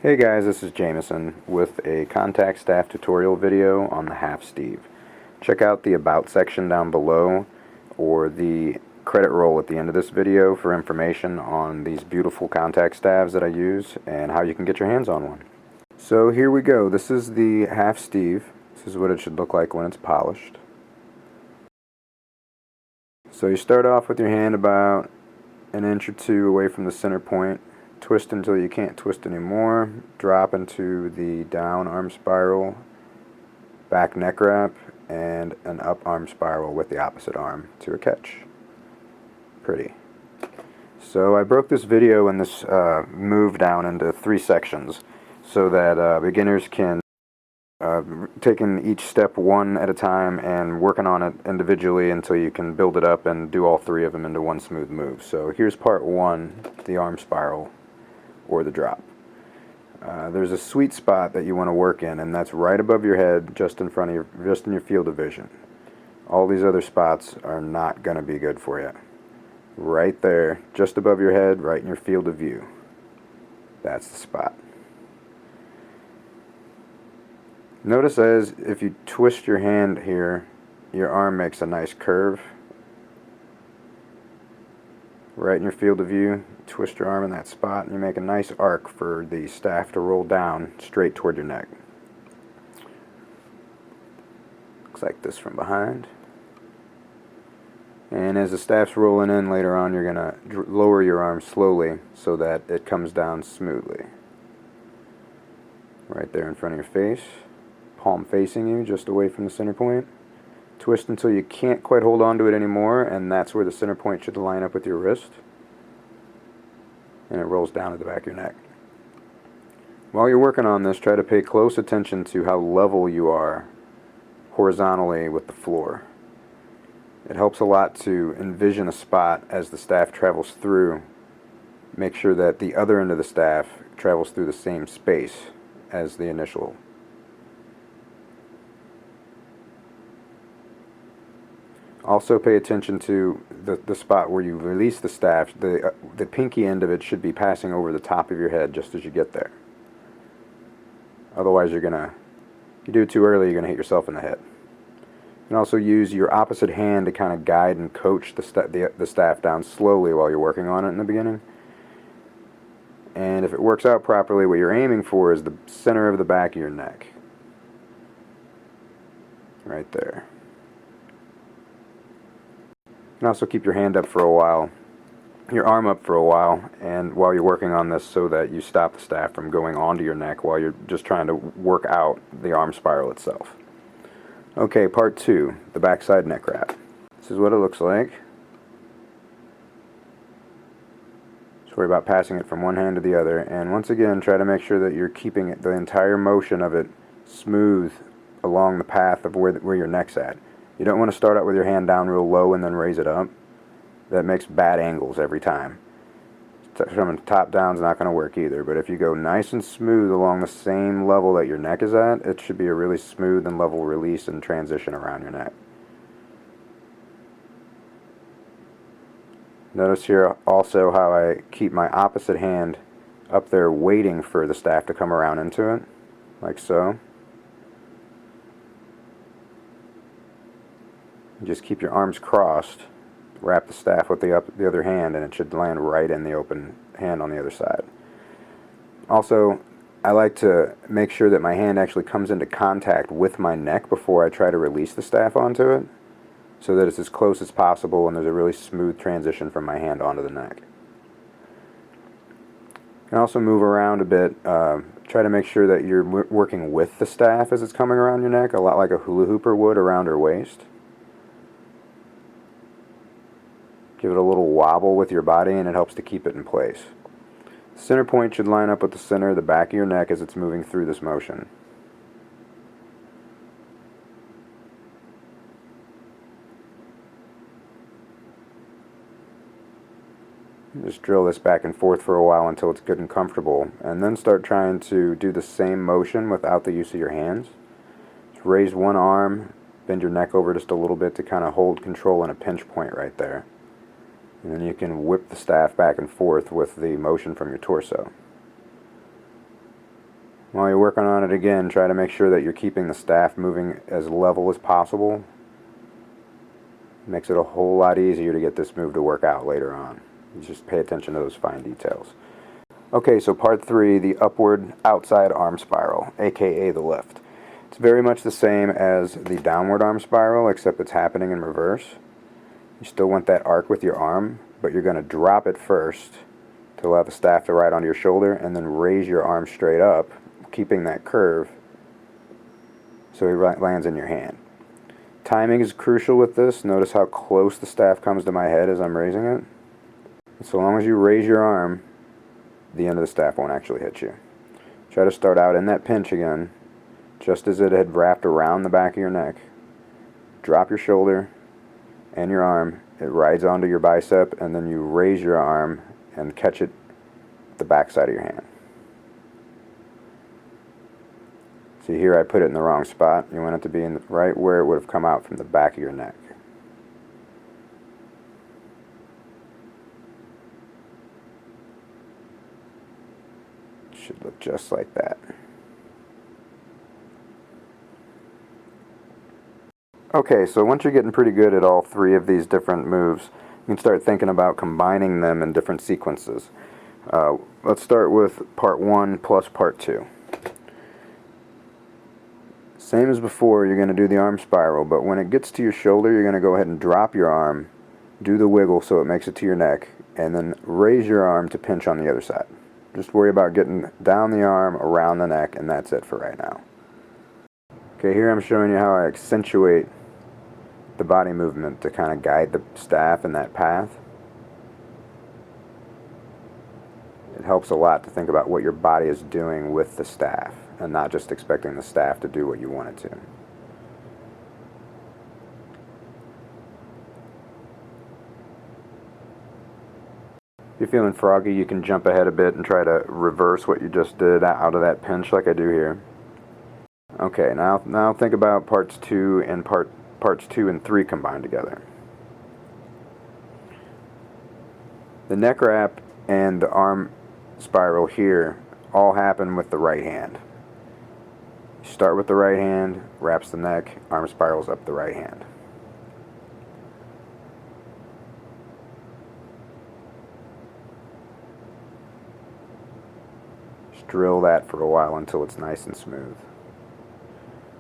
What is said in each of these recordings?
Hey guys, this is Jameson with a contact staff tutorial video on the Half Steve. Check out the About section down below or the credit roll at the end of this video for information on these beautiful contact staves that I use and how you can get your hands on one. So here we go. This is the Half Steve. This is what it should look like when it's polished. So you start off with your hand about an inch or two away from the center point. Twist until you can't twist anymore. Drop into the down arm spiral, back neck wrap, and an up arm spiral with the opposite arm to a catch. Pretty. So I broke this video and this move down into 3 sections so that beginners can taking each step one at a time and working on it individually until you can build it up and do all 3 of them into one smooth move. So here's part 1, the arm spiral or the drop. There's a sweet spot that you want to work in, and that's right above your head, just in front of just in your field of vision. All these other spots are not going to be good for you. Right there, just above your head, right in your field of view. That's the spot. Notice as if you twist your hand here, your arm makes a nice curve. Right in your field of view, twist your arm in that spot and you make a nice arc for the staff to roll down straight toward your neck. Looks like this from behind. And as the staff's rolling in later on, you're going to lower your arm slowly so that it comes down smoothly. Right there in front of your face, palm facing you, just away from the center point. Twist until you can't quite hold on to it anymore, and that's where the center point should line up with your wrist. And it rolls down to the back of your neck. While you're working on this, try to pay close attention to how level you are horizontally with the floor. It helps a lot to envision a spot as the staff travels through. Make sure that the other end of the staff travels through the same space as the initial. Also pay attention to the spot where you release the staff. The pinky end of it should be passing over the top of your head just as you get there. Otherwise if you do it too early, you're going to hit yourself in the head. You can also use your opposite hand to kind of guide and coach the staff down slowly while you're working on it in the beginning. And if it works out properly, what you're aiming for is the center of the back of your neck. Right there. You can also keep your hand up for a while, your arm up for a while, and while you're working on this so that you stop the staff from going onto your neck while you're just trying to work out the arm spiral itself. Okay, part 2, the backside neck wrap. This is what it looks like. Just worry about passing it from one hand to the other, and once again try to make sure that you're keeping the entire motion of it smooth along the path of where your neck's at. You don't want to start out with your hand down real low and then raise it up. That makes bad angles every time. From top down is not going to work either, but if you go nice and smooth along the same level that your neck is at, it should be a really smooth and level release and transition around your neck. Notice here also how I keep my opposite hand up there waiting for the staff to come around into it, like so. Just keep your arms crossed, wrap the staff with the other hand, and it should land right in the open hand on the other side. Also, I like to make sure that my hand actually comes into contact with my neck before I try to release the staff onto it, so that it's as close as possible and there's a really smooth transition from my hand onto the neck. You can also move around a bit. Try to make sure that you're working with the staff as it's coming around your neck, a lot like a hula hooper would around her waist. Give it a little wobble with your body and it helps to keep it in place. The center point should line up with the center of the back of your neck as it's moving through this motion. Just drill this back and forth for a while until it's good and comfortable, and then start trying to do the same motion without the use of your hands. Just raise one arm, bend your neck over just a little bit to kind of hold control in a pinch point right there. And then you can whip the staff back and forth with the motion from your torso. While you're working on it again, try to make sure that you're keeping the staff moving as level as possible. Makes it a whole lot easier to get this move to work out later on. You just pay attention to those fine details. Okay, so part 3, the upward outside arm spiral, aka the lift. It's very much the same as the downward arm spiral, except it's happening in reverse. You still want that arc with your arm, but you're going to drop it first to allow the staff to ride onto your shoulder, and then raise your arm straight up, keeping that curve so it lands in your hand. Timing is crucial with this. Notice how close the staff comes to my head as I'm raising it. So long as you raise your arm, the end of the staff won't actually hit you. Try to start out in that pinch again, just as it had wrapped around the back of your neck. Drop your shoulder and your arm. It rides onto your bicep, and then you raise your arm and catch it at the back side of your hand. See here, I put it in the wrong spot. You want it to be in right where it would have come out from the back of your neck. It should look just like that. Okay, so once you're getting pretty good at all 3 of these different moves, you can start thinking about combining them in different sequences. Let's start with part 1 plus part 2. Same as before, you're going to do the arm spiral, but when it gets to your shoulder, you're going to go ahead and drop your arm, do the wiggle so it makes it to your neck, and then raise your arm to pinch on the other side. Just worry about getting down the arm, around the neck, and that's it for right now. Okay, here I'm showing you how I accentuate the body movement to kind of guide the staff in that path. It helps a lot to think about what your body is doing with the staff, and not just expecting the staff to do what you want it to. If you're feeling froggy, you can jump ahead a bit and try to reverse what you just did out of that pinch like I do here. Okay, now think about parts 2 and parts 2 and 3 combined together. The neck wrap and the arm spiral here all happen with the right hand. You start with the right hand, wraps the neck, arm spirals up the right hand. Just drill that for a while until it's nice and smooth.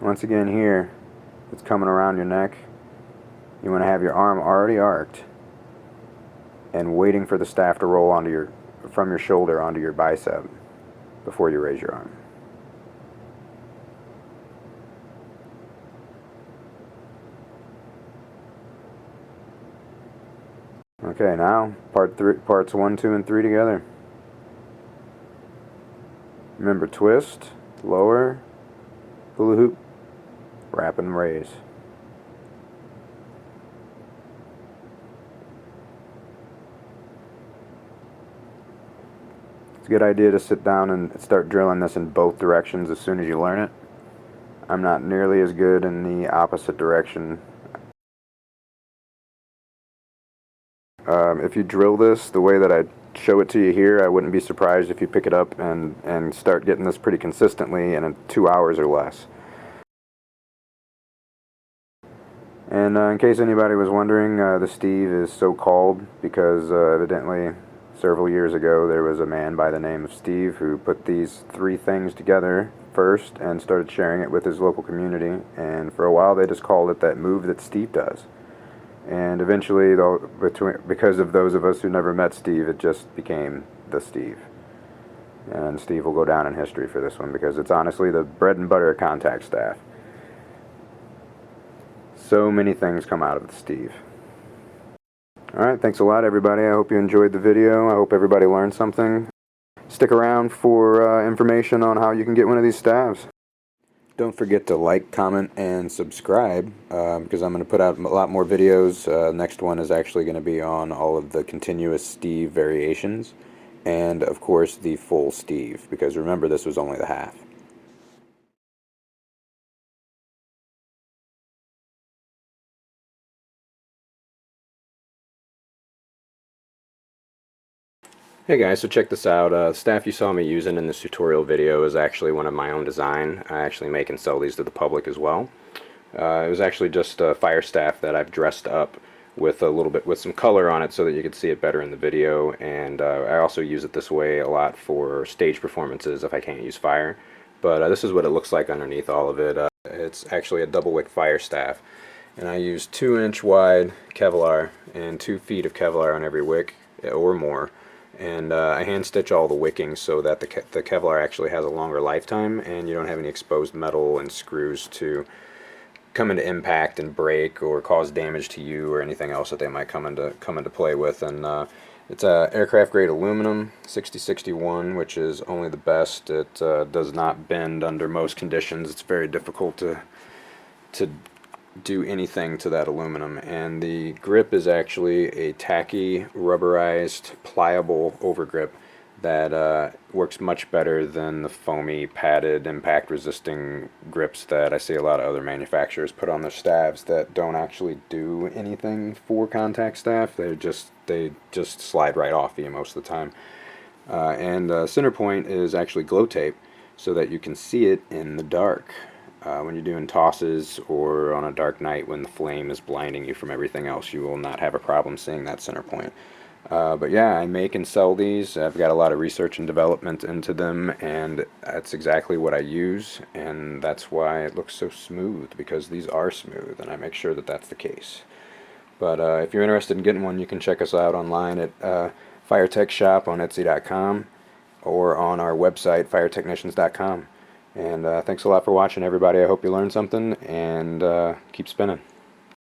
Once again here, it's coming around your neck. You want to have your arm already arced and waiting for the staff to roll from your shoulder onto your bicep before you raise your arm. Okay, now parts 1, 2, and 3 together. Remember, twist, lower, hula hoop, wrap and raise. It's a good idea to sit down and start drilling this in both directions as soon as you learn it. I'm not nearly as good in the opposite direction. If you drill this the way that I show it to you here, I wouldn't be surprised if you pick it up and start getting this pretty consistently in 2 hours or less. And in case anybody was wondering, the Steve is so called because evidently several years ago there was a man by the name of Steve who put these 3 things together first and started sharing it with his local community, and for a while they just called it that move that Steve does. And eventually, because of those of us who never met Steve, it just became the Steve. And Steve will go down in history for this one because it's honestly the bread and butter of contact staff. So many things come out of the Steve. Alright, thanks a lot everybody. I hope you enjoyed the video. I hope everybody learned something. Stick around for information on how you can get one of these staves. Don't forget to like, comment, and subscribe because I'm going to put out a lot more videos. Next one is actually going to be on all of the continuous Steve variations and, of course, the full Steve, because remember, this was only the half. Hey guys, so check this out. The staff you saw me using in this tutorial video is actually one of my own design. I actually make and sell these to the public as well. It was actually just a fire staff that I've dressed up with a little bit with some color on it so that you could see it better in the video, and I also use it this way a lot for stage performances if I can't use fire. But this is what it looks like underneath all of it. It's actually a double wick fire staff, and I use 2-inch wide Kevlar and 2 feet of Kevlar on every wick or more. And I hand stitch all the wicking so that the Kevlar actually has a longer lifetime, and you don't have any exposed metal and screws to come into impact and break or cause damage to you or anything else that they might come into play with. And it's aircraft grade aluminum 6061, which is only the best. It does not bend under most conditions. It's very difficult to do anything to that aluminum, and the grip is actually a tacky rubberized pliable overgrip that works much better than the foamy padded impact resisting grips that I see a lot of other manufacturers put on their staves that don't actually do anything for contact staff. They just slide right off you most of the time. And center point is actually glow tape so that you can see it in the dark. When you're doing tosses or on a dark night when the flame is blinding you from everything else, you will not have a problem seeing that center point. But yeah, I make and sell these. I've got a lot of research and development into them, and that's exactly what I use, and that's why it looks so smooth, because these are smooth, and I make sure that that's the case. But if you're interested in getting one, you can check us out online at Firetech Shop on Etsy.com or on our website, firetechnicians.com. And thanks a lot for watching, everybody. I hope you learned something, and keep spinning.